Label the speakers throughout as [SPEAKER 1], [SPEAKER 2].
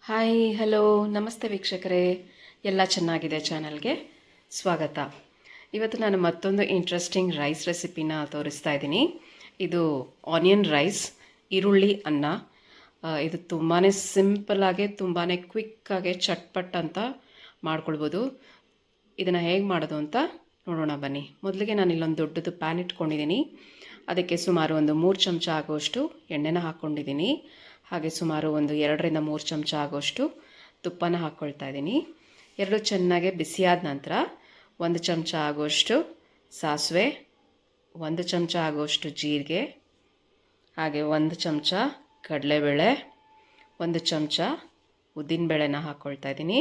[SPEAKER 1] Hi hello ನಮಸ್ತೆ ವೀಕ್ಷಕರೇ, ಎಲ್ಲ ಚೆನ್ನಾಗಿದೆ ಚಾನಲ್ಗೆ ಸ್ವಾಗತ. ಇವತ್ತು ನಾನು ಮತ್ತೊಂದು ಇಂಟ್ರೆಸ್ಟಿಂಗ್ ರೈಸ್ ರೆಸಿಪಿನ ತೋರಿಸ್ತಾ ಇದ್ದೀನಿ. ಇದು ಆನಿಯನ್ ರೈಸ್, ಈರುಳ್ಳಿ ಅನ್ನ. ಇದು ತುಂಬಾ ಸಿಂಪಲ್ಲಾಗಿ ತುಂಬಾ ಕ್ವಿಕ್ಕಾಗಿ ಚಟ್ಪಟ್ ಅಂತ ಮಾಡ್ಕೊಳ್ಬೋದು. ಇದನ್ನು ಹೇಗೆ ಮಾಡೋದು ಅಂತ ನೋಡೋಣ ಬನ್ನಿ. ಮೊದಲಿಗೆ ನಾನು ಇಲ್ಲೊಂದು ದೊಡ್ಡದು ಪ್ಯಾನ್ ಇಟ್ಕೊಂಡಿದ್ದೀನಿ. ಅದಕ್ಕೆ ಸುಮಾರು ಒಂದು 3 ಚಮಚ ಆಗುವಷ್ಟು ಎಣ್ಣೆನ ಹಾಕ್ಕೊಂಡಿದ್ದೀನಿ. ಹಾಗೆ ಸುಮಾರು ಒಂದು 2ರಿಂದ 3 ಚಮಚ ಆಗೋಷ್ಟು ತುಪ್ಪನ ಹಾಕ್ಕೊಳ್ತಾ ಇದ್ದೀನಿ. ಎರಡು ಚೆನ್ನಾಗಿ ಬಿಸಿಯಾದ ನಂತರ 1 ಚಮಚ ಆಗೋಷ್ಟು ಸಾಸಿವೆ, 1 ಚಮಚ ಆಗೋಷ್ಟು ಜೀರಿಗೆ, ಹಾಗೆ 1 ಚಮಚ ಕಡಲೆಬೇಳೆ, 1 ಚಮಚ ಉದ್ದಿನಬೇಳೆನ ಹಾಕ್ಕೊಳ್ತಾ ಇದ್ದೀನಿ.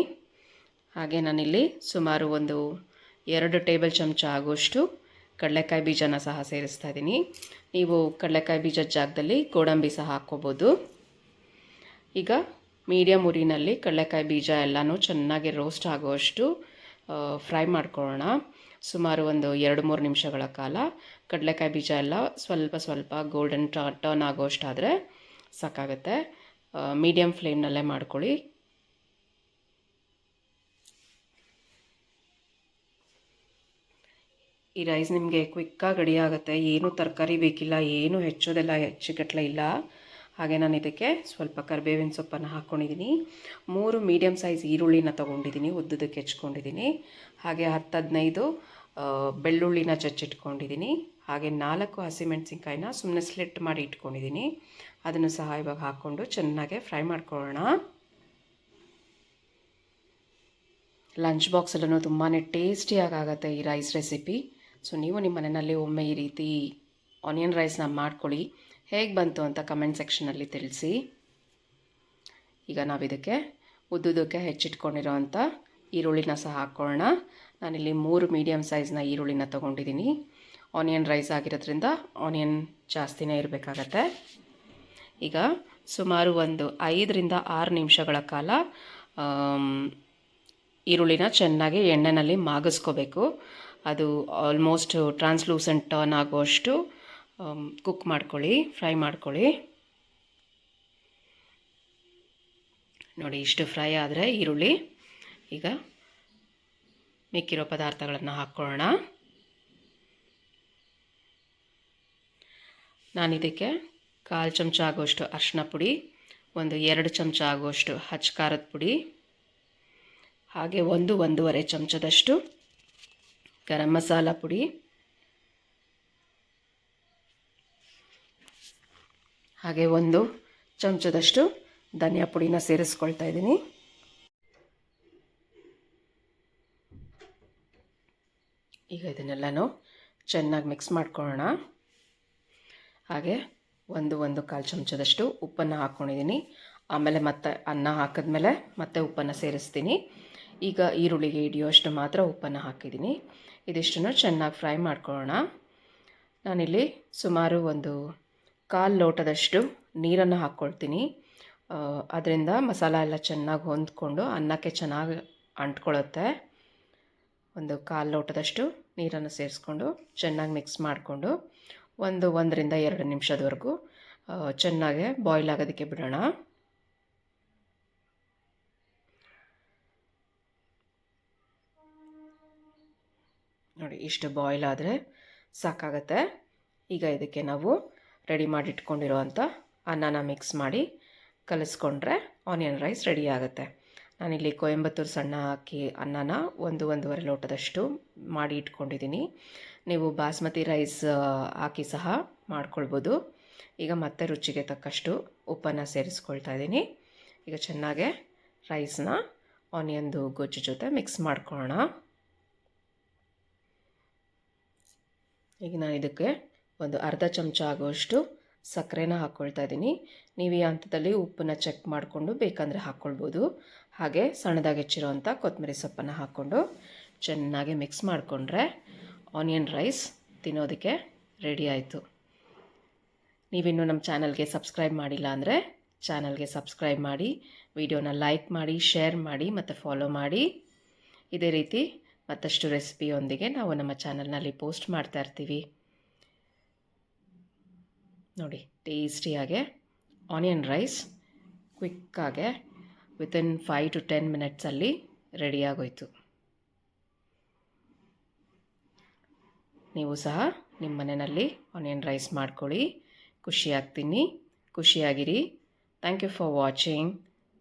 [SPEAKER 1] ಹಾಗೆ ನಾನಿಲ್ಲಿ ಸುಮಾರು ಒಂದು 2 ಟೇಬಲ್ ಚಮಚ ಆಗೋಷ್ಟು ಕಡಲೆಕಾಯಿ ಬೀಜನ ಸಹ ಸೇರಿಸ್ತಾ ಇದ್ದೀನಿ. ನೀವು ಕಡಲೆಕಾಯಿ ಬೀಜದ ಜಾಗದಲ್ಲಿ ಗೋಡಂಬಿ ಸಹ ಹಾಕ್ಕೋಬೋದು. ಈಗ ಮೀಡಿಯಮ್ ಉರಿನಲ್ಲಿ ಕಡಲೆಕಾಯಿ ಬೀಜ ಎಲ್ಲನೂ ಚೆನ್ನಾಗಿ ರೋಸ್ಟ್ ಆಗುವಷ್ಟು ಫ್ರೈ ಮಾಡ್ಕೊಳ್ಳೋಣ. ಸುಮಾರು ಒಂದು 2-3 ನಿಮಿಷಗಳ ಕಾಲ ಕಡಲೆಕಾಯಿ ಬೀಜ ಎಲ್ಲ ಸ್ವಲ್ಪ ಗೋಲ್ಡನ್ ಟರ್ನ್ ಆಗೋಷ್ಟಾದರೆ ಸಾಕಾಗುತ್ತೆ. ಮೀಡಿಯಮ್ ಫ್ಲೇಮ್ನಲ್ಲೇ ಮಾಡ್ಕೊಳ್ಳಿ. ಈ ರೈಸ್ ನಿಮಗೆ ಕ್ವಿಕ್ಕಾಗಿ ರೆಡಿ ಆಗುತ್ತೆ. ಏನೂ ತರಕಾರಿ ಬೇಕಿಲ್ಲ, ಏನು ಹೆಚ್ಚೋದೆಲ್ಲ ಹೆಚ್ಚುಗಟ್ಟಲೆ ಇಲ್ಲ. ಹಾಗೆ ನಾನು ಇದಕ್ಕೆ ಸ್ವಲ್ಪ ಕರಿಬೇವಿನ ಸೊಪ್ಪನ್ನು ಹಾಕ್ಕೊಂಡಿದ್ದೀನಿ. 3 ಮೀಡಿಯಮ್ ಸೈಜ್ ಈರುಳ್ಳಿನ ತೊಗೊಂಡಿದ್ದೀನಿ, ಉದ್ದದಕ್ಕೆ ಹೆಚ್ಕೊಂಡಿದ್ದೀನಿ. ಹಾಗೆ 10-15 ಬೆಳ್ಳುಳ್ಳಿನ ಜಜ್ಜಿಟ್ಕೊಂಡಿದ್ದೀನಿ. ಹಾಗೆ 4 ಹಸಿಮೆಣಸಿನ್ಕಾಯಿನ ಸುಮ್ಮನೆ ಸ್ಲಿಟ್ ಮಾಡಿ ಇಟ್ಕೊಂಡಿದ್ದೀನಿ. ಅದನ್ನು ಸಹ ಇವಾಗ ಹಾಕ್ಕೊಂಡು ಚೆನ್ನಾಗೆ ಫ್ರೈ ಮಾಡ್ಕೊಳ್ಳೋಣ. ಲಂಚ್ ಬಾಕ್ಸಲ್ಲೂ ತುಂಬಾ ಟೇಸ್ಟಿಯಾಗುತ್ತೆ ಈ ರೈಸ್ ರೆಸಿಪಿ. ಸೊ ನೀವು ನಿಮ್ಮ ಮನೆಯಲ್ಲಿ ಒಮ್ಮೆ ಈ ರೀತಿ ಆನಿಯನ್ ರೈಸ್ನ ಮಾಡ್ಕೊಳ್ಳಿ. ಹೇಗೆ ಬಂತು ಅಂತ ಕಮೆಂಟ್ ಸೆಕ್ಷನಲ್ಲಿ ತಿಳಿಸಿ. ಈಗ ನಾವು ಇದಕ್ಕೆ ಉದ್ದುದಕ್ಕೆ ಹೆಚ್ಚಿಟ್ಕೊಂಡಿರೋವಂಥ ಈರುಳ್ಳಿನ ಸಹ ಹಾಕ್ಕೊಳ್ಳೋಣ. ನಾನಿಲ್ಲಿ 3 ಮೀಡಿಯಮ್ ಸೈಜ್ನ ಈರುಳ್ಳಿನ ತೊಗೊಂಡಿದ್ದೀನಿ. ಆನಿಯನ್ ರೈಸ್ ಆಗಿರೋದ್ರಿಂದ ಆನಿಯನ್ ಜಾಸ್ತಿನೇ ಇರಬೇಕಾಗತ್ತೆ. ಈಗ ಸುಮಾರು ಒಂದು 5ರಿಂದ 6 ನಿಮಿಷಗಳ ಕಾಲ ಈರುಳ್ಳಿನ ಚೆನ್ನಾಗಿ ಎಣ್ಣೆಯಲ್ಲಿ ಮಾಗಿಸ್ಕೋಬೇಕು. ಅದು ಆಲ್ಮೋಸ್ಟ್ ಟ್ರಾನ್ಸ್ಲೂಸೆಂಟ್ ಟರ್ನ್ ಆಗುವಷ್ಟು ಕುಕ್ ಮಾಡ್ಕೊಳ್ಳಿ, ಫ್ರೈ ಮಾಡ್ಕೊಳ್ಳಿ. ನೋಡಿ, ಇಷ್ಟು ಫ್ರೈ ಆದರೆ ಈರುಳ್ಳಿ, ಈಗ ಮಿಕ್ಕಿರೋ ಪದಾರ್ಥಗಳನ್ನು ಹಾಕ್ಕೊಳ್ಳೋಣ. ನಾನಿದಕ್ಕೆ 1/4 ಚಮಚ ಆಗುವಷ್ಟು ಅರಿಶಿನ ಪುಡಿ, ಒಂದು 2 ಚಮಚ ಆಗುವಷ್ಟು ಹಚ್ಚ ಖಾರದ ಪುಡಿ, ಹಾಗೆ 1-1.5 ಚಮಚದಷ್ಟು ಗರಂ ಮಸಾಲ ಪುಡಿ, ಹಾಗೆ 1 ಚಮಚದಷ್ಟು ಧನಿಯಾ ಪುಡಿನ ಸೇರಿಸ್ಕೊಳ್ತಾ ಇದ್ದೀನಿ. ಈಗ ಇದನ್ನೆಲ್ಲನೂ ಚೆನ್ನಾಗಿ ಮಿಕ್ಸ್ ಮಾಡ್ಕೊಳ್ಳೋಣ. ಹಾಗೆ 1-1.25 ಚಮಚದಷ್ಟು ಉಪ್ಪನ್ನು ಹಾಕ್ಕೊಂಡಿದ್ದೀನಿ. ಆಮೇಲೆ ಮತ್ತೆ ಅನ್ನ ಹಾಕಿದ್ಮೇಲೆ ಮತ್ತೆ ಉಪ್ಪನ್ನು ಸೇರಿಸ್ತೀನಿ. ಈಗ ಈರುಳ್ಳಿಗೆ ಹಿಡಿಯೋಷ್ಟು ಮಾತ್ರ ಉಪ್ಪನ್ನು ಹಾಕಿದ್ದೀನಿ. ಇದಿಷ್ಟನ್ನು ಚೆನ್ನಾಗಿ ಫ್ರೈ ಮಾಡ್ಕೊಳ್ಳೋಣ. ನಾನಿಲ್ಲಿ ಸುಮಾರು ಒಂದು 1/4 ಲೋಟದಷ್ಟು ನೀರನ್ನು ಹಾಕ್ಕೊಳ್ತೀನಿ. ಅದರಿಂದ ಮಸಾಲ ಎಲ್ಲ ಚೆನ್ನಾಗಿ ಹೊಂದ್ಕೊಂಡು ಅನ್ನಕ್ಕೆ ಚೆನ್ನಾಗಿ ಅಂಟ್ಕೊಳ್ಳುತ್ತೆ. ಒಂದು 1/4 ಲೋಟದಷ್ಟು ನೀರನ್ನು ಸೇರಿಸ್ಕೊಂಡು ಚೆನ್ನಾಗಿ ಮಿಕ್ಸ್ ಮಾಡಿಕೊಂಡು 1ರಿಂದ 2 ನಿಮಿಷದವರೆಗೂ ಚೆನ್ನಾಗೆ ಬಾಯ್ಲ್ ಆಗೋದಕ್ಕೆ ಬಿಡೋಣ. ನೋಡಿ, ಇಷ್ಟು ಬಾಯ್ಲ್ ಆದರೆ ಸಾಕಾಗತ್ತೆ. ಈಗ ಇದಕ್ಕೆ ನಾವು ರೆಡಿ ಮಾಡಿ ಇಟ್ಕೊಂಡಿರೋವಂಥ ಅನ್ನನ ಮಿಕ್ಸ್ ಮಾಡಿ ಕಲಿಸ್ಕೊಂಡ್ರೆ ಆನಿಯನ್ ರೈಸ್ ರೆಡಿ ಆಗುತ್ತೆ. ನಾನಿಲ್ಲಿ ಕೊಯಂಬತ್ತೂರು ಸಣ್ಣ ಅಕ್ಕಿ ಅನ್ನನ 1-1.5 ಲೋಟದಷ್ಟು ಮಾಡಿ ಇಟ್ಕೊಂಡಿದ್ದೀನಿ. ನೀವು ಬಾಸ್ಮತಿ ರೈಸ್ ಹಾಕಿ ಸಹ ಮಾಡ್ಕೊಳ್ಬೋದು. ಈಗ ಮತ್ತೆ ರುಚಿಗೆ ತಕ್ಕಷ್ಟು ಉಪ್ಪನ್ನು ಸೇರಿಸ್ಕೊಳ್ತಾ ಇದ್ದೀನಿ. ಈಗ ಚೆನ್ನಾಗೆ ರೈಸ್ನ ಆನಿಯನ್ದು ಗೊಜ್ಜು ಜೊತೆ ಮಿಕ್ಸ್ ಮಾಡ್ಕೊಳ್ಳೋಣ. ಈಗ ನಾನು ಇದಕ್ಕೆ ಒಂದು 1/2 ಚಮಚ ಆಗುವಷ್ಟು ಸಕ್ಕರೆನ ಹಾಕ್ಕೊಳ್ತಾ ಇದ್ದೀನಿ. ನೀವು ಈ ಹಂತದಲ್ಲಿ ಉಪ್ಪನ್ನು ಚೆಕ್ ಮಾಡಿಕೊಂಡು ಬೇಕಂದರೆ ಹಾಕ್ಕೊಳ್ಬೋದು. ಹಾಗೆ ಸಣ್ಣದಾಗಿ ಹೆಚ್ಚಿರೋವಂಥ ಕೊತ್ತಂಬರಿ ಸೊಪ್ಪನ್ನು ಹಾಕ್ಕೊಂಡು ಚೆನ್ನಾಗಿ ಮಿಕ್ಸ್ ಮಾಡಿಕೊಂಡ್ರೆ ಆನಿಯನ್ ರೈಸ್ ತಿನ್ನೋದಕ್ಕೆ ರೆಡಿ ಆಯಿತು. ನೀವಿನ್ನೂ ನಮ್ಮ ಚಾನಲ್ಗೆ ಸಬ್ಸ್ಕ್ರೈಬ್ ಮಾಡಿಲ್ಲ ಅಂದರೆ ಚಾನಲ್ಗೆ ಸಬ್ಸ್ಕ್ರೈಬ್ ಮಾಡಿ, ವಿಡಿಯೋನ ಲೈಕ್ ಮಾಡಿ, ಶೇರ್ ಮಾಡಿ ಮತ್ತು ಫಾಲೋ ಮಾಡಿ. ಇದೇ ರೀತಿ ಮತ್ತಷ್ಟು ರೆಸಿಪಿಯೊಂದಿಗೆ ನಾವು ನಮ್ಮ ಚಾನಲ್ನಲ್ಲಿ ಪೋಸ್ಟ್ ಮಾಡ್ತಾ ಇರ್ತೀವಿ. ನೋಡಿ, ಟೇಸ್ಟಿಯಾಗೆ ಆನಿಯನ್ ರೈಸ್ ಕ್ವಿಕ್ಕಾಗೆ ವಿತಿನ್ 5 to 10 ಮಿನಿಟ್ಸಲ್ಲಿ ರೆಡಿಯಾಗೋಯ್ತು. ನೀವು ಸಹ ನಿಮ್ಮ ಮನೆಯಲ್ಲಿ ಆನಿಯನ್ ರೈಸ್ ಮಾಡ್ಕೊಳ್ಳಿ. ಖುಷಿಯಾಗಿ ತಿನ್ನಿ, ಖುಷಿಯಾಗಿರಿ. Thank you for watching.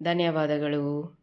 [SPEAKER 1] ಧನ್ಯವಾದಗಳು.